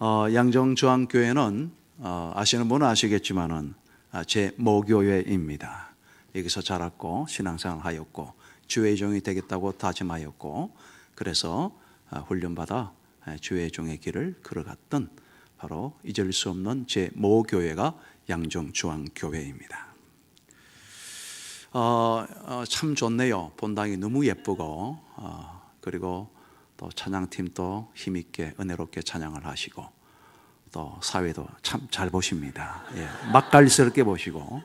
양정주안교회는 아시는 분은 아시겠지만은 제 모교회입니다. 여기서 자랐고 신앙생활 하였고 주의 종이 되겠다고 다짐하였고 그래서 훈련받아 주의 종의 길을 걸어갔던 바로 잊을 수 없는 제 모교회가 양정주안교회입니다. 참 좋네요. 본당이 너무 예쁘고 그리고 또 찬양팀도 힘있게 은혜롭게 찬양을 하시고 또 사회도 참 잘 보십니다. 맛깔스럽게 보시고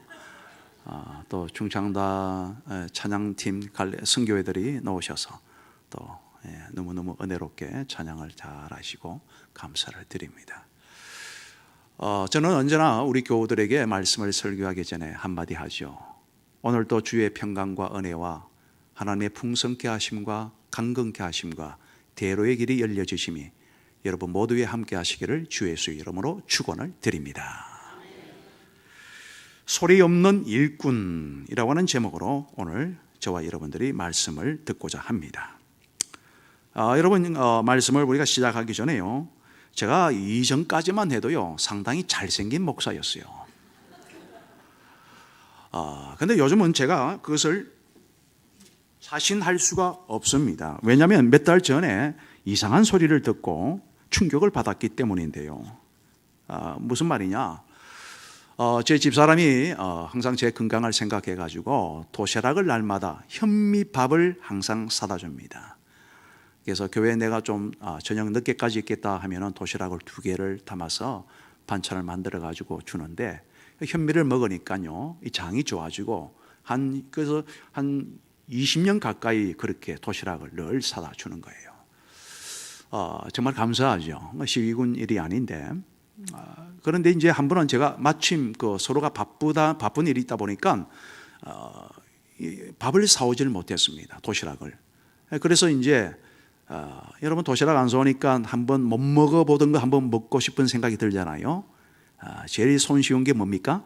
또 중창단 찬양팀 선교회들이 나오셔서 또 너무너무 은혜롭게 찬양을 잘 하시고 감사를 드립니다. 저는 언제나 우리 교우들에게 말씀을 설교하기 전에 한마디 하죠. 오늘도 주의 평강과 은혜와 하나님의 풍성케 하심과 강건케 하심과 대로의 길이 열려주심이 여러분 모두에 함께 하시기를 주 예수의 이름으로 축원을 드립니다. 소리 없는 일꾼이라고 하는 제목으로 오늘 저와 여러분들이 말씀을 듣고자 합니다. 여러분 말씀을 우리가 시작하기 전에요, 제가 이전까지만 해도요 상당히 잘생긴 목사였어요. 근데 요즘은 제가 그것을 자신할 수가 없습니다. 왜냐하면 몇 달 전에 이상한 소리를 듣고 충격을 받았기 때문인데요. 무슨 말이냐, 제 집사람이 항상 제 건강을 생각해 가지고 도시락을 날마다 현미밥을 항상 사다 줍니다. 그래서 교회에 내가 좀 저녁 늦게까지 있겠다 하면은 도시락을 2개를 담아서 반찬을 만들어 가지고 주는데, 현미를 먹으니까요 이 장이 좋아지고 그래서 한 20년 가까이 그렇게 도시락을 늘 사다 주는 거예요. 정말 감사하죠. 시위군 일이 아닌데. 그런데 이제 한 번은 제가 마침 서로가 바쁜 일이 있다 보니까 밥을 사오질 못했습니다. 도시락을. 그래서 이제 여러분 도시락 안 사오니까 한번 못 먹어보던 거 한번 먹고 싶은 생각이 들잖아요. 제일 손쉬운 게 뭡니까?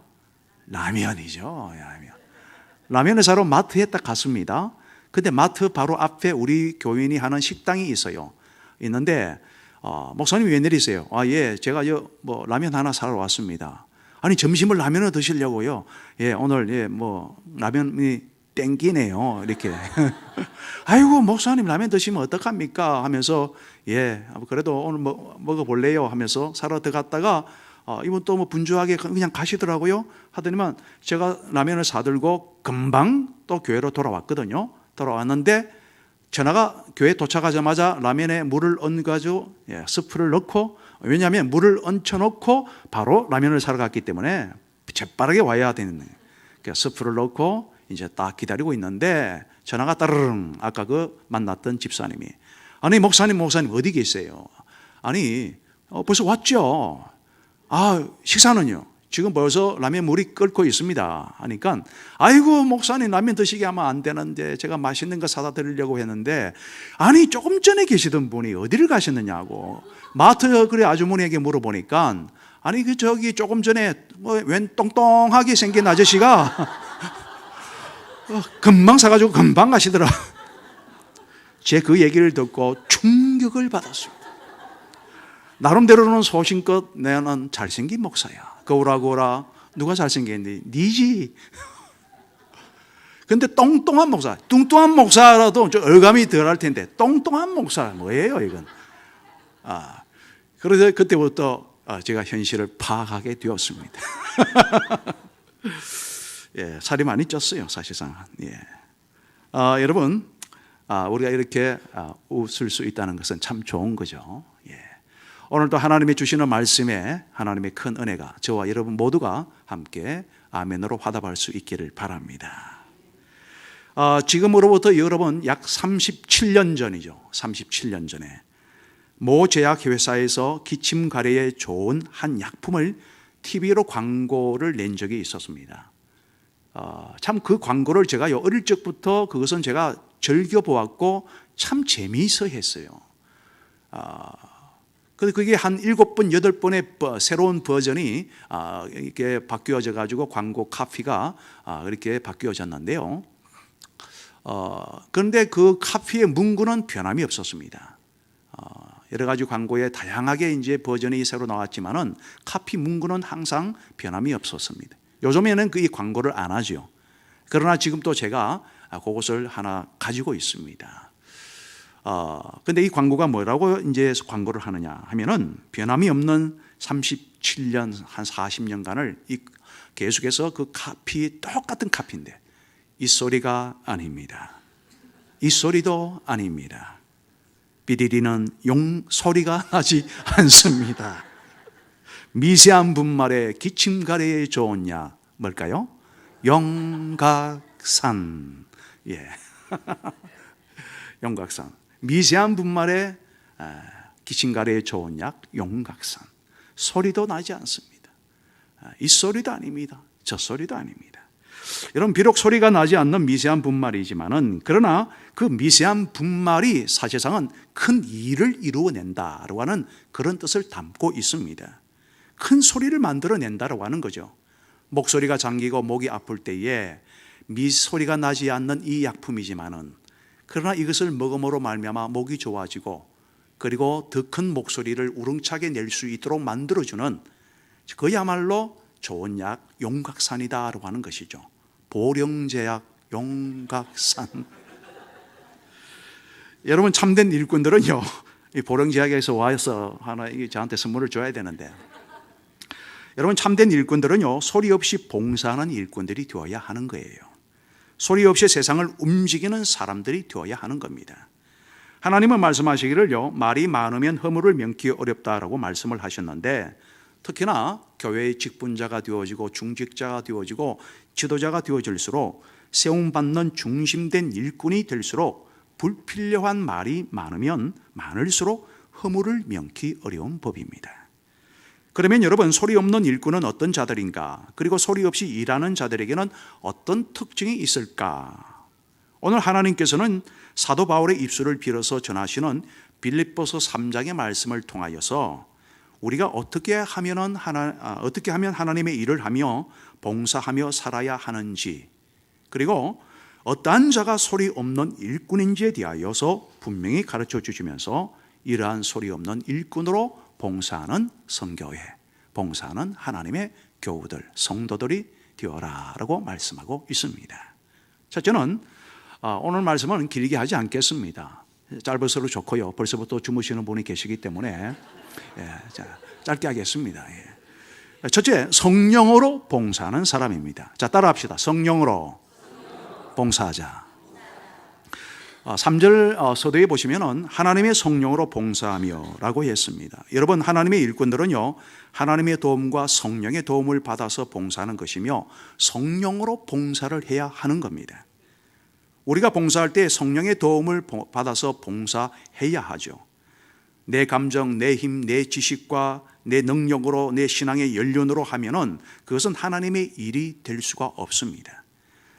라면이죠. 라면을 사러 마트에 딱 갔습니다. 근데 마트 바로 앞에 우리 교인이 하는 식당이 있는데 목사님 웬일이세요? 예, 제가 라면 하나 사러 왔습니다. 아니 점심을 라면을 드시려고요? 예, 오늘 라면이 땡기네요. 이렇게. 아이고 목사님 라면 드시면 어떡합니까? 하면서 그래도 오늘 먹어볼래요? 하면서 사러 들어갔다가 이분 또 분주하게 그냥 가시더라고요. 하더니만 제가 라면을 사들고 금방 또 교회로 돌아왔거든요. 돌아왔는데 전화가 교회 도착하자마자 라면에 물을 얹어가지고 스프를 넣고, 왜냐하면 물을 얹혀놓고 바로 라면을 사러 갔기 때문에 재빠르게 와야 되는 거예요. 그러니까 스프를 넣고 이제 딱 기다리고 있는데 전화가 따르릉, 아까 만났던 집사님이, 아니 목사님 어디 계세요? 아니 벌써 왔죠. 식사는요? 지금 벌써 라면 물이 끓고 있습니다. 하니까 아이고 목사님 라면 드시게 하면 안 되는데 제가 맛있는 거 사다 드리려고 했는데, 아니 조금 전에 계시던 분이 어디를 가셨느냐고 마트 아주머니에게 물어보니까, 아니 저기 조금 전에 웬 똥똥하게 생긴 아저씨가 금방 사가지고 금방 가시더라. 제 그 얘기를 듣고 충격을 받았습니다. 나름대로는 소신껏 나는 잘생긴 목사야. 거울아 누가 잘생겼니? 니지. 근데 뚱뚱한 목사라도 좀 얼감이 덜할 텐데 뚱뚱한 목사 뭐예요 이건? 그래서 그때부터 제가 현실을 파악하게 되었습니다. 살이 많이 쪘어요 사실상. 여러분 우리가 이렇게 웃을 수 있다는 것은 참 좋은 거죠. 오늘도 하나님이 주시는 말씀에 하나님의 큰 은혜가 저와 여러분 모두가 함께 아멘으로 화답할 수 있기를 바랍니다. 지금으로부터 여러분 약 37년 전이죠. 37년 전에 모 제약회사에서 기침 가래에 좋은 한 약품을 TV로 광고를 낸 적이 있었습니다. 참 그 광고를 제가 어릴 적부터 그것은 제가 즐겨보았고 참 재미있어 했어요. 그게 한 7번, 8번의 새로운 버전이 이렇게 바뀌어져 가지고 광고 카피가 이렇게 바뀌어졌는데요. 그런데 그 카피의 문구는 변함이 없었습니다. 여러 가지 광고에 다양하게 이제 버전이 새로 나왔지만은 카피 문구는 항상 변함이 없었습니다. 요즘에는 이 광고를 안 하죠. 그러나 지금 또 제가 그것을 하나 가지고 있습니다. 근데 이 광고가 뭐라고 이제 광고를 하느냐 하면은 변함이 없는 37년 한 40년간을 계속해서 그 카피 똑같은 카피인데 이 소리가 아닙니다. 이 소리도 아닙니다. 삐리리는 용 소리가 나지 않습니다. 미세한 분말에 기침가래에 좋은 약 뭘까요? 용각산. 예. 용각산. 미세한 분말에 기침가래에 좋은 약 용각산. 소리도 나지 않습니다. 이 소리도 아닙니다. 저 소리도 아닙니다. 여러분, 비록 소리가 나지 않는 미세한 분말이지만은 그러나 그 미세한 분말이 사실상은 큰 일을 이루어낸다라고 하는 그런 뜻을 담고 있습니다. 큰 소리를 만들어낸다라고 하는 거죠. 목소리가 잠기고 목이 아플 때에 미소리가 나지 않는 이 약품이지만은 그러나 이것을 먹음으로 말미암아 목이 좋아지고 그리고 더 큰 목소리를 우렁차게 낼 수 있도록 만들어주는 그야말로 좋은 약 용각산이다라고 하는 것이죠. 보령제약 용각산. 여러분, 참된 일꾼들은요, 이 보령제약에서 와서 하나 저한테 선물을 줘야 되는데, 여러분, 참된 일꾼들은요 소리 없이 봉사하는 일꾼들이 되어야 하는 거예요. 소리 없이 세상을 움직이는 사람들이 되어야 하는 겁니다. 하나님은 말씀하시기를요, 말이 많으면 허물을 면키 어렵다라고 말씀을 하셨는데, 특히나 교회의 직분자가 되어지고 중직자가 되어지고 지도자가 되어질수록 세움받는 중심된 일꾼이 될수록 불필요한 말이 많으면 많을수록 허물을 면키 어려운 법입니다. 그러면 여러분, 소리 없는 일꾼은 어떤 자들인가? 그리고 소리 없이 일하는 자들에게는 어떤 특징이 있을까? 오늘 하나님께서는 사도 바울의 입술을 빌어서 전하시는 빌립보서 3장의 말씀을 통하여서 우리가 어떻게 하면 하나님의 일을 하며 봉사하며 살아야 하는지, 그리고 어떠한 자가 소리 없는 일꾼인지에 대하여서 분명히 가르쳐 주시면서 이러한 소리 없는 일꾼으로 봉사하는 성교회, 봉사하는 하나님의 교우들, 성도들이 되어라라고 말씀하고 있습니다. 자, 저는 오늘 말씀은 길게 하지 않겠습니다. 짧을수록 좋고요. 벌써부터 주무시는 분이 계시기 때문에 자, 짧게 하겠습니다. 첫째, 성령으로 봉사하는 사람입니다. 자, 따라합시다. 성령으로 봉사하자. 3절 서두에 보시면은 하나님의 성령으로 봉사하며 라고 했습니다. 여러분, 하나님의 일꾼들은요 하나님의 도움과 성령의 도움을 받아서 봉사하는 것이며 성령으로 봉사를 해야 하는 겁니다. 우리가 봉사할 때 성령의 도움을 받아서 봉사해야 하죠. 내 감정, 내 힘, 내 지식과 내 능력으로, 내 신앙의 연륜으로 하면은 그것은 하나님의 일이 될 수가 없습니다.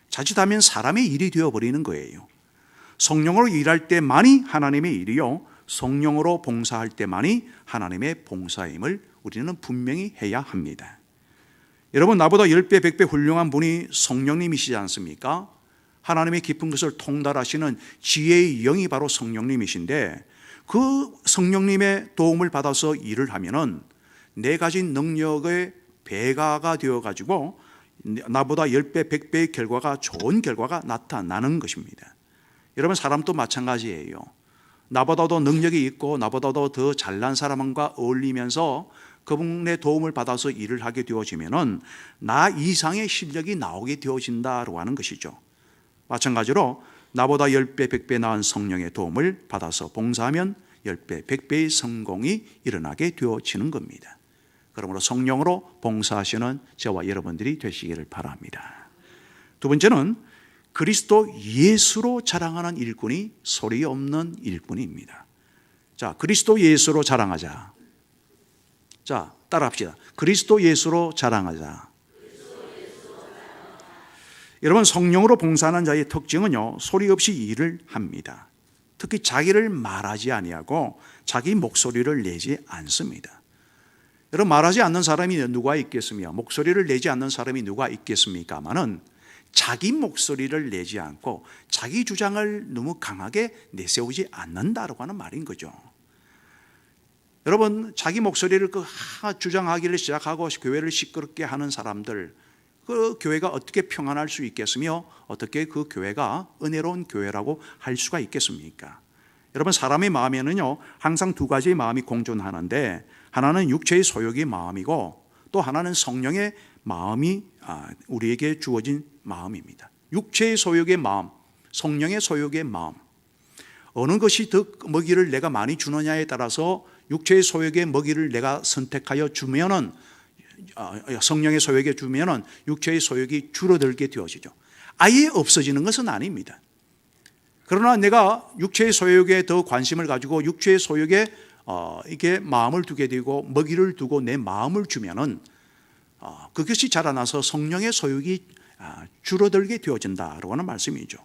자칫하면 사람의 일이 되어버리는 거예요. 성령으로 일할 때만이 하나님의 일이요, 성령으로 봉사할 때만이 하나님의 봉사임을 우리는 분명히 해야 합니다. 여러분, 나보다 10배, 100배 훌륭한 분이 성령님이시지 않습니까? 하나님의 깊은 것을 통달하시는 지혜의 영이 바로 성령님이신데, 그 성령님의 도움을 받아서 일을 하면은 내 가진 능력의 배가가 되어가지고 나보다 10배, 100배의 결과가, 좋은 결과가 나타나는 것입니다. 여러분, 사람도 마찬가지예요. 나보다도 능력이 있고 나보다도 더 잘난 사람과 어울리면서 그분의 도움을 받아서 일을 하게 되어지면은 나 이상의 실력이 나오게 되어진다고 하는 것이죠. 마찬가지로 나보다 10배, 100배 나은 성령의 도움을 받아서 봉사하면 10배, 100배의 성공이 일어나게 되어지는 겁니다. 그러므로 성령으로 봉사하시는 저와 여러분들이 되시기를 바랍니다. 두 번째는 그리스도 예수로 자랑하는 일꾼이 소리 없는 일꾼입니다. 자, 그리스도 예수로 자랑하자. 자, 따라합시다. 그리스도 예수로 자랑하자. 여러분, 성령으로 봉사하는 자의 특징은요, 소리 없이 일을 합니다. 특히 자기를 말하지 아니하고 자기 목소리를 내지 않습니다. 여러분, 말하지 않는 사람이 누가 있겠으며 목소리를 내지 않는 사람이 누가 있겠습니까마는 자기 목소리를 내지 않고 자기 주장을 너무 강하게 내세우지 않는다라고 하는 말인 거죠. 여러분, 자기 목소리를 주장하기를 시작하고 교회를 시끄럽게 하는 사람들, 그 교회가 어떻게 평안할 수 있겠으며 어떻게 그 교회가 은혜로운 교회라고 할 수가 있겠습니까? 여러분, 사람의 마음에는요 항상 두 가지의 마음이 공존하는데, 하나는 육체의 소욕의 마음이고 또 하나는 성령의 마음이 우리에게 주어진 마음입니다. 육체의 소욕의 마음, 성령의 소욕의 마음, 어느 것이 더 먹이를 내가 많이 주느냐에 따라서 육체의 소욕의 먹이를 내가 선택하여 주면은, 성령의 소욕에 주면은 육체의 소욕이 줄어들게 되어지죠. 아예 없어지는 것은 아닙니다. 그러나 내가 육체의 소욕에 더 관심을 가지고 육체의 소욕에 이게 마음을 두게 되고 먹이를 두고 내 마음을 주면은 그것이 자라나서 성령의 소욕이 줄어들게 되어진다라고 하는 말씀이죠.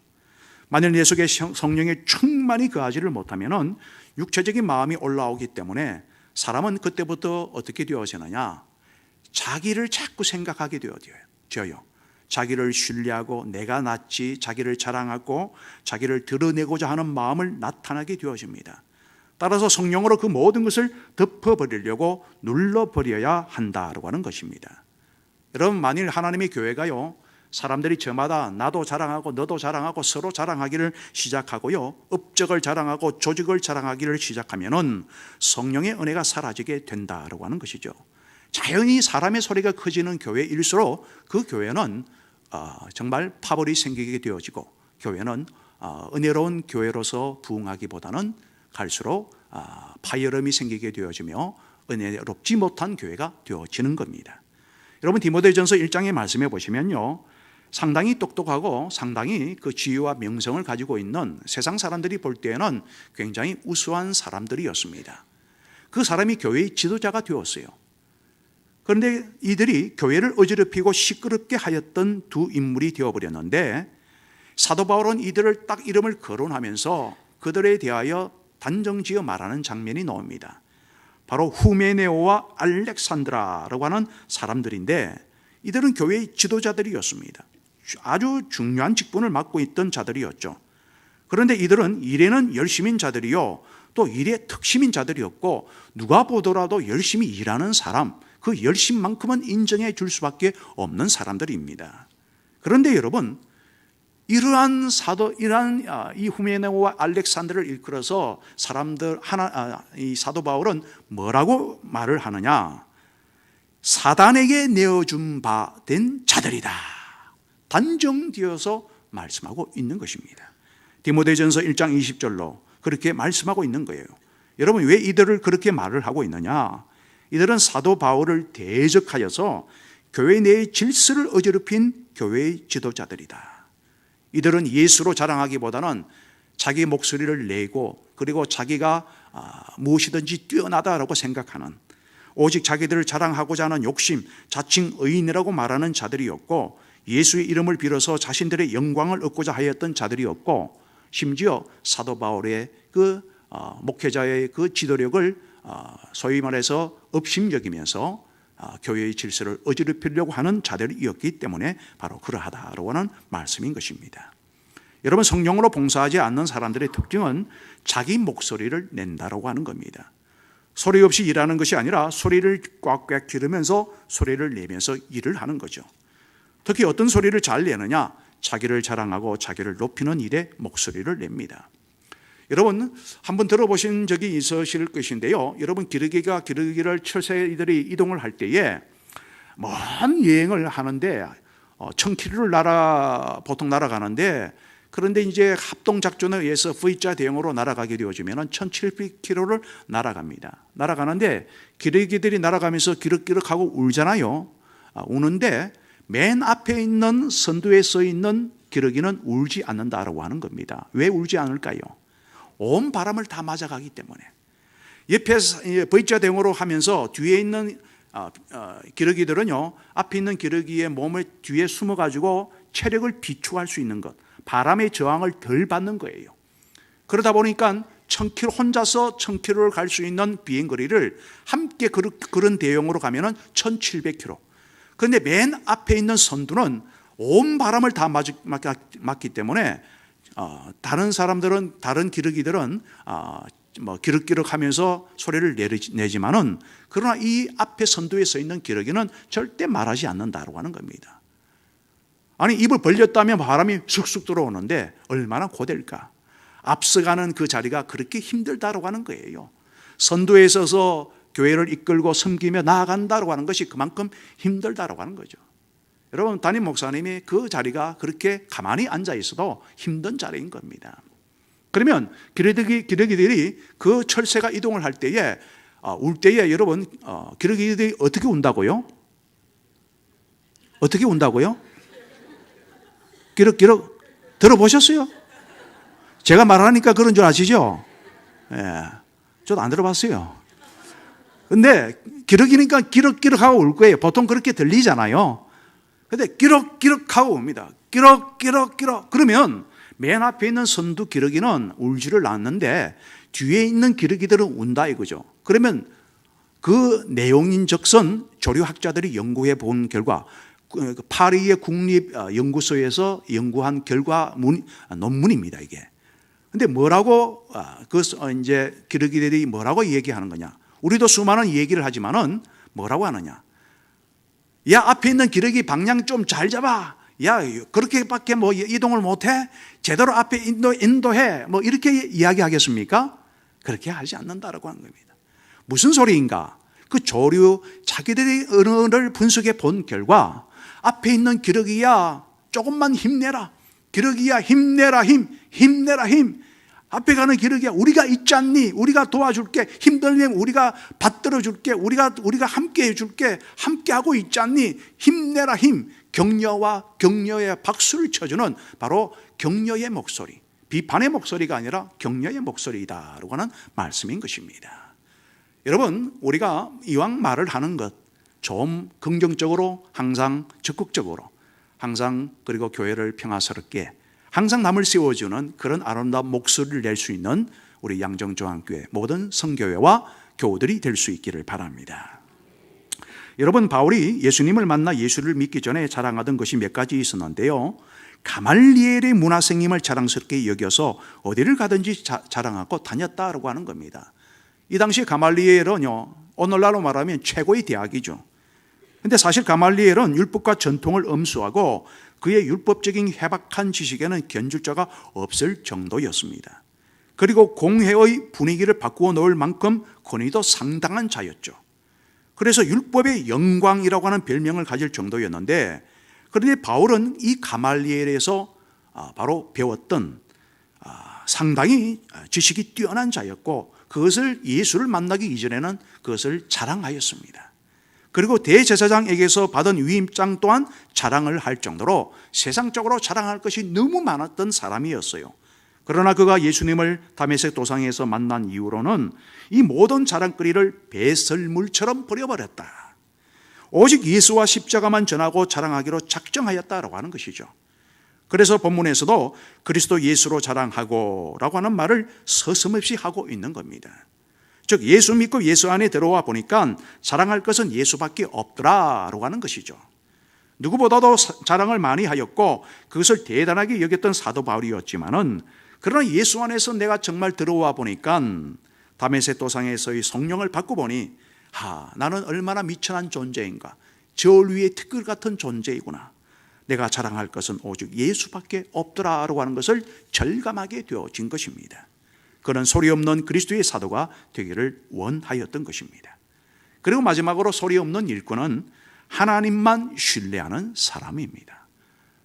만일 내 속에 성령의 충만히 거하지를 못하면은 육체적인 마음이 올라오기 때문에 사람은 그때부터 어떻게 되어지느냐, 자기를 자꾸 생각하게 되어져요. 자기를 신뢰하고 내가 낫지, 자기를 자랑하고 자기를 드러내고자 하는 마음을 나타나게 되어집니다. 따라서 성령으로 그 모든 것을 덮어버리려고 눌러버려야 한다라고 하는 것입니다. 여러분, 만일 하나님의 교회가요 사람들이 저마다 나도 자랑하고 너도 자랑하고 서로 자랑하기를 시작하고요, 업적을 자랑하고 조직을 자랑하기를 시작하면은 성령의 은혜가 사라지게 된다라고 하는 것이죠. 자연히 사람의 소리가 커지는 교회일수록 그 교회는 정말 파벌이 생기게 되어지고, 교회는 은혜로운 교회로서 부흥하기보다는 갈수록 파열음이 생기게 되어지며 은혜롭지 못한 교회가 되어지는 겁니다. 여러분, 디모데전서 1장의 말씀에 보시면요, 상당히 똑똑하고 상당히 그 지위와 명성을 가지고 있는 세상 사람들이 볼 때에는 굉장히 우수한 사람들이었습니다. 그 사람이 교회의 지도자가 되었어요. 그런데 이들이 교회를 어지럽히고 시끄럽게 하였던 두 인물이 되어버렸는데, 사도 바울은 이들을 딱 이름을 거론하면서 그들에 대하여 단정지어 말하는 장면이 나옵니다. 바로 후메네오와 알렉산드라라고 하는 사람들인데, 이들은 교회의 지도자들이었습니다. 아주 중요한 직분을 맡고 있던 자들이었죠. 그런데 이들은 일에는 열심인 자들이요, 또 일에 특심인 자들이었고, 누가 보더라도 열심히 일하는 사람, 그 열심만큼은 인정해 줄 수밖에 없는 사람들입니다. 그런데 여러분, 이러한 이 후메네오와 알렉산드를 일컬어서 이 사도 바울은 뭐라고 말을 하느냐? 사단에게 내어준 바 된 자들이다, 단정되어서 말씀하고 있는 것입니다. 디모데전서 1장 20절로 그렇게 말씀하고 있는 거예요. 여러분, 왜 이들을 그렇게 말을 하고 있느냐? 이들은 사도 바울을 대적하여서 교회 내의 질서를 어지럽힌 교회의 지도자들이다. 이들은 예수로 자랑하기보다는 자기 목소리를 내고, 그리고 자기가 무엇이든지 뛰어나다라고 생각하는, 오직 자기들을 자랑하고자 하는 욕심, 자칭 의인이라고 말하는 자들이었고, 예수의 이름을 빌어서 자신들의 영광을 얻고자 하였던 자들이었고, 심지어 사도 바울의 그 목회자의 그 지도력을 소위 말해서 업심여기면서 교회의 질서를 어지럽히려고 하는 자들이었기 때문에 바로 그러하다라고 하는 말씀인 것입니다. 여러분, 성령으로 봉사하지 않는 사람들의 특징은 자기 목소리를 낸다라고 하는 겁니다. 소리 없이 일하는 것이 아니라 소리를 꽉꽉 기르면서 소리를 내면서 일을 하는 거죠. 특히 어떤 소리를 잘 내느냐? 자기를 자랑하고 자기를 높이는 일에 목소리를 냅니다. 여러분, 한번 들어보신 적이 있으실 것인데요, 여러분, 기러기를 철새들이 이동을 할 때에 먼 여행을 하는데 1000km를 보통 날아가는데, 그런데 이제 합동작전에 의해서 V자 대형으로 날아가게 되어지면 1700km를 날아가는데, 기러기들이 날아가면서 기럭기럭하고 울잖아요. 우는데 맨 앞에 있는 선두에 서 있는 기러기는 울지 않는다라고 하는 겁니다. 왜 울지 않을까요? 온 바람을 다 맞아가기 때문에. 옆에 V자 대형으로 하면서 뒤에 있는 기러기들은요, 앞에 있는 기러기의 몸을 뒤에 숨어가지고 체력을 비축할 수 있는 것, 바람의 저항을 덜 받는 거예요. 그러다 보니까 1000km, 혼자서 1000km를 갈 수 있는 비행거리를 함께 그런 대형으로 가면은 1700km. 그런데 맨 앞에 있는 선두는 온 바람을 다 맞기 때문에 다른 기러기들은 기럭기럭하면서 소리를 내지만은 그러나 이 앞에 선두에 서 있는 기러기는 절대 말하지 않는다라고 하는 겁니다. 아니 입을 벌렸다면 바람이 쑥쑥 들어오는데 얼마나 고될까. 앞서가는 그 자리가 그렇게 힘들다라고 하는 거예요. 선두에 서서 교회를 이끌고 섬기며 나아간다라고 하는 것이 그만큼 힘들다라고 하는 거죠. 여러분 담임 목사님이 그 자리가 그렇게 가만히 앉아 있어도 힘든 자리인 겁니다. 그러면 기러기들이 그 철새가 이동을 할 때에 울 때에 여러분 기러기들이 어떻게 운다고요? 어떻게 운다고요? 기럭기럭 들어보셨어요? 제가 말하니까 그런 줄 아시죠? 예, 저도 안 들어봤어요. 근데 기러기니까 기럭기럭하고 울 거예요. 보통 그렇게 들리잖아요. 근데 기럭기럭하고 옵니다. 기럭기럭기럭. 그러면 맨 앞에 있는 선두 기러기는 울지를 않는데 뒤에 있는 기러기들은 운다 이거죠. 그러면 그 내용인즉슨 조류학자들이 연구해 본 결과 파리의 국립연구소에서 연구한 논문입니다 이게. 근데 뭐라고 이제 기러기들이 뭐라고 얘기하는 거냐? 우리도 수많은 얘기를 하지만은 뭐라고 하느냐? 야 앞에 있는 기러기 방향 좀 잘 잡아. 야 그렇게밖에 뭐 이동을 못해? 제대로 앞에 인도해. 뭐 이렇게 이야기하겠습니까? 그렇게 하지 않는다라고 하는 겁니다. 무슨 소리인가? 그 조류 자기들의 언어를 분석해 본 결과 앞에 있는 기러기야 조금만 힘내라. 기러기야 힘내라 힘내라 힘. 앞에 가는 기러기야 우리가 있지 않니? 우리가 도와줄게. 힘들면 우리가 받들어 줄게. 우리가 함께 해줄게. 함께 하고 있지 않니? 힘내라 힘. 격려와 격려의 박수를 쳐주는 바로 격려의 목소리. 비판의 목소리가 아니라 격려의 목소리다라고 하는 말씀인 것입니다. 여러분 우리가 이왕 말을 하는 것 좀 긍정적으로 항상 적극적으로 항상 그리고 교회를 평화스럽게 항상 남을 세워주는 그런 아름다운 목소리를 낼 수 있는 우리 양정중앙교회 모든 성교회와 교우들이 될 수 있기를 바랍니다. 여러분 바울이 예수님을 만나 예수를 믿기 전에 자랑하던 것이 몇 가지 있었는데요. 가말리엘의 문화생임을 자랑스럽게 여겨서 어디를 가든지 자랑하고 다녔다라고 하는 겁니다. 이 당시 가말리엘은요 오늘날로 말하면 최고의 대학이죠. 근데 사실 가말리엘은 율법과 전통을 엄수하고 그의 율법적인 해박한 지식에는 견줄 자가 없을 정도였습니다. 그리고 공회의 분위기를 바꾸어 놓을 만큼 권위도 상당한 자였죠. 그래서 율법의 영광이라고 하는 별명을 가질 정도였는데 그런데 바울은 이 가말리엘에서 바로 배웠던 상당히 지식이 뛰어난 자였고 그것을 예수를 만나기 이전에는 그것을 자랑하였습니다. 그리고 대제사장에게서 받은 위임장 또한 자랑을 할 정도로 세상적으로 자랑할 것이 너무 많았던 사람이었어요. 그러나 그가 예수님을 다메섹 도상에서 만난 이후로는 이 모든 자랑거리를 배설물처럼 버려버렸다. 오직 예수와 십자가만 전하고 자랑하기로 작정하였다라고 하는 것이죠. 그래서 본문에서도 그리스도 예수로 자랑하고 라고 하는 말을 서슴없이 하고 있는 겁니다. 즉 예수 믿고 예수 안에 들어와 보니까 자랑할 것은 예수밖에 없더라라고 하는 것이죠. 누구보다도 자랑을 많이 하였고 그것을 대단하게 여겼던 사도 바울이었지만은 그러나 예수 안에서 내가 정말 들어와 보니까 다메섹 도상에서의 성령을 받고 보니 나는 얼마나 미천한 존재인가. 저울 위에 티끌 같은 존재이구나. 내가 자랑할 것은 오직 예수밖에 없더라라고 하는 것을 절감하게 되어진 것입니다. 그런 소리 없는 그리스도의 사도가 되기를 원하였던 것입니다. 그리고 마지막으로 소리 없는 일꾼은 하나님만 신뢰하는 사람입니다.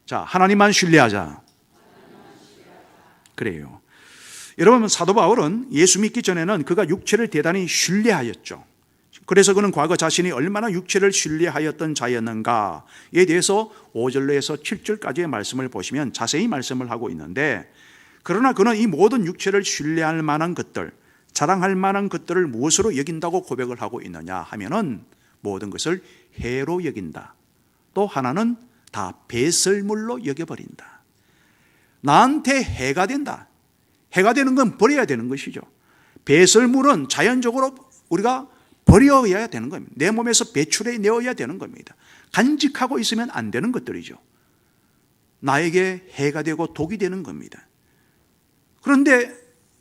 자, 하나님만 신뢰하자. 그래요. 여러분 사도 바울은 예수 믿기 전에는 그가 육체를 대단히 신뢰하였죠. 그래서 그는 과거 자신이 얼마나 육체를 신뢰하였던 자였는가에 대해서 5절에서 7절까지의 말씀을 보시면 자세히 말씀을 하고 있는데 그러나 그는 이 모든 육체를 신뢰할 만한 것들, 자랑할 만한 것들을 무엇으로 여긴다고 고백을 하고 있느냐 하면은 모든 것을 해로 여긴다. 또 하나는 다 배설물로 여겨버린다. 나한테 해가 된다. 해가 되는 건 버려야 되는 것이죠. 배설물은 자연적으로 우리가 버려야 되는 겁니다. 내 몸에서 배출해 내어야 되는 겁니다. 간직하고 있으면 안 되는 것들이죠. 나에게 해가 되고 독이 되는 겁니다. 그런데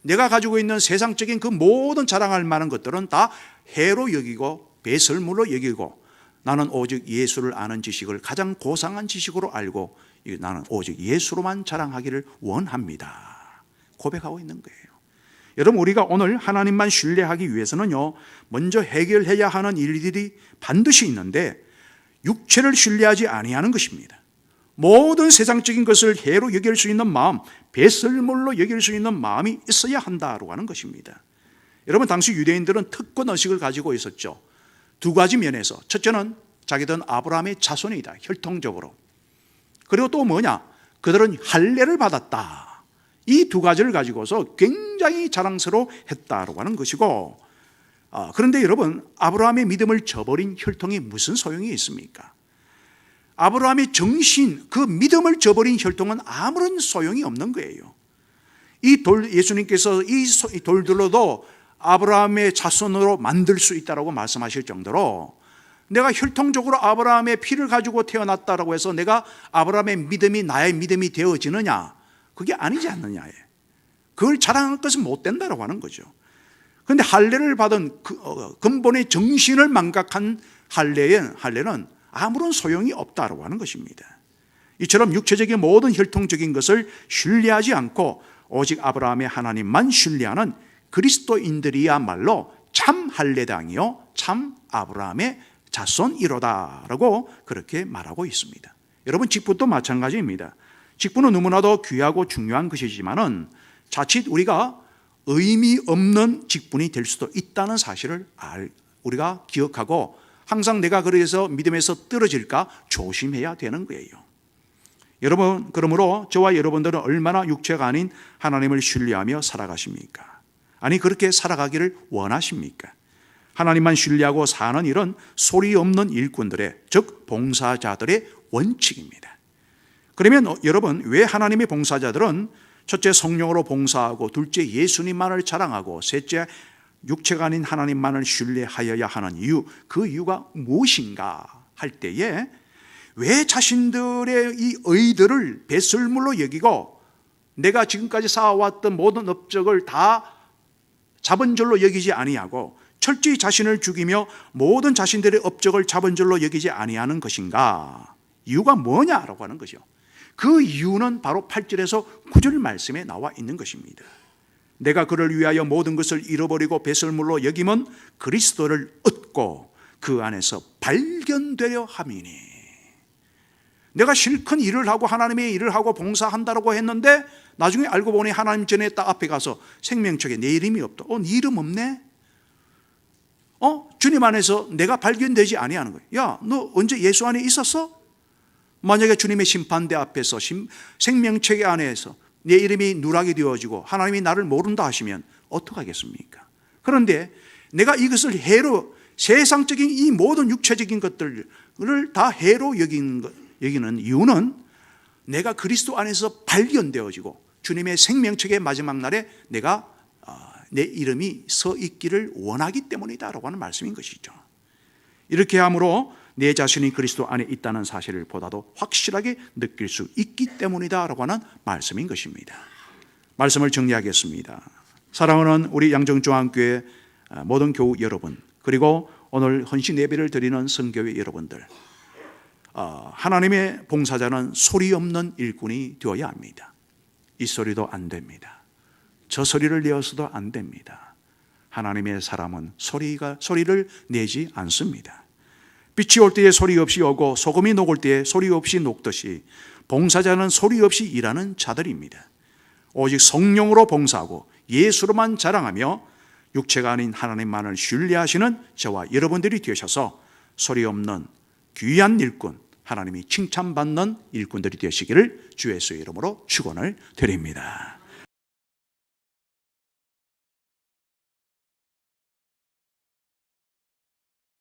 내가 가지고 있는 세상적인 그 모든 자랑할 만한 것들은 다 해로 여기고 배설물로 여기고 나는 오직 예수를 아는 지식을 가장 고상한 지식으로 알고 나는 오직 예수로만 자랑하기를 원합니다. 고백하고 있는 거예요. 여러분, 우리가 오늘 하나님만 신뢰하기 위해서는요, 먼저 해결해야 하는 일들이 반드시 있는데 육체를 신뢰하지 아니하는 것입니다. 모든 세상적인 것을 해로 여길 수 있는 마음, 배설물로 여길 수 있는 마음이 있어야 한다고 하는 것입니다. 여러분, 당시 유대인들은 특권 의식을 가지고 있었죠. 두 가지 면에서, 첫째는 자기들은 아브라함의 자손이다, 혈통적으로. 그리고 또 뭐냐? 그들은 할례를 받았다. 이 두 가지를 가지고서 굉장히 자랑스러워했다고 하는 것이고, 그런데 여러분, 아브라함의 믿음을 저버린 혈통이 무슨 소용이 있습니까? 아브라함의 정신, 그 믿음을 저버린 혈통은 아무런 소용이 없는 거예요. 예수님께서 이 돌들로도 아브라함의 자손으로 만들 수 있다고 말씀하실 정도로, 내가 혈통적으로 아브라함의 피를 가지고 태어났다고 해서 내가 아브라함의 믿음이 나의 믿음이 되어지느냐? 그게 아니지 않느냐에. 그걸 자랑할 것은 못 된다고 하는 거죠. 그런데 할례를 받은 근본의 정신을 망각한 할례는 아무런 소용이 없다고 하는 것입니다. 이처럼 육체적인 모든 혈통적인 것을 신뢰하지 않고 오직 아브라함의 하나님만 신뢰하는 그리스도인들이야말로 참 할례당이요 참 아브라함의 자손이로다라고 그렇게 말하고 있습니다. 여러분, 직분도 마찬가지입니다. 직분은 너무나도 귀하고 중요한 것이지만은 자칫 우리가 의미 없는 직분이 될 수도 있다는 사실을 우리가 기억하고 항상 내가 그래서 믿음에서 떨어질까 조심해야 되는 거예요. 여러분, 그러므로 저와 여러분들은 얼마나 육체가 아닌 하나님을 신뢰하며 살아가십니까? 아니, 그렇게 살아가기를 원하십니까? 하나님만 신뢰하고 사는 일은 소리 없는 일꾼들의, 즉 봉사자들의 원칙입니다. 그러면 여러분, 왜 하나님의 봉사자들은 첫째 성령으로 봉사하고 둘째 예수님만을 자랑하고 셋째 육체가 아닌 하나님만을 신뢰하여야 하는 이유, 그 이유가 무엇인가 할 때에 왜 자신들의 이 의들을 배설물로 여기고 내가 지금까지 쌓아왔던 모든 업적을 다 자본줄로 여기지 아니하고 철저히 자신을 죽이며 모든 자신들의 업적을 자본줄로 여기지 아니하는 것인가? 이유가 뭐냐라고 하는 거죠. 그 이유는 바로 8절에서 9절 말씀에 나와 있는 것입니다. 내가 그를 위하여 모든 것을 잃어버리고 배설물로 여기면 그리스도를 얻고 그 안에서 발견되려 함이니. 내가 실컷 일을 하고 하나님의 일을 하고 봉사한다고 했는데 나중에 알고 보니 하나님 전에 딱 앞에 가서 생명책에 내 이름이 없다. 네 이름 없네? 주님 안에서 내가 발견되지 아니하는 거예요. 야, 너 언제 예수 안에 있었어? 만약에 주님의 심판대 앞에서 생명책 안에서 내 이름이 누락이 되어지고 하나님이 나를 모른다 하시면 어떡하겠습니까? 그런데 내가 이것을 해로, 세상적인 이 모든 육체적인 것들을 다 해로 여기는 이유는 내가 그리스도 안에서 발견되어지고 주님의 생명책의 마지막 날에 내가 내 이름이 서 있기를 원하기 때문이다라고 하는 말씀인 것이죠. 이렇게 함으로 내 자신이 그리스도 안에 있다는 사실을 보다도 확실하게 느낄 수 있기 때문이다라고 하는 말씀인 것입니다. 말씀을 정리하겠습니다. 사랑하는 우리 양정중앙교회 모든 교우 여러분, 그리고 오늘 헌신 예배를 드리는 선교회 여러분들, 하나님의 봉사자는 소리 없는 일꾼이 되어야 합니다. 이 소리도 안 됩니다. 저 소리를 내어서도 안 됩니다. 하나님의 사람은 소리를 내지 않습니다. 빛이 올 때에 소리 없이 오고 소금이 녹을 때에 소리 없이 녹듯이 봉사자는 소리 없이 일하는 자들입니다. 오직 성령으로 봉사하고 예수로만 자랑하며 육체가 아닌 하나님만을 신뢰하시는 저와 여러분들이 되셔서 소리 없는 귀한 일꾼, 하나님이 칭찬받는 일꾼들이 되시기를 주 예수의 이름으로 축원을 드립니다.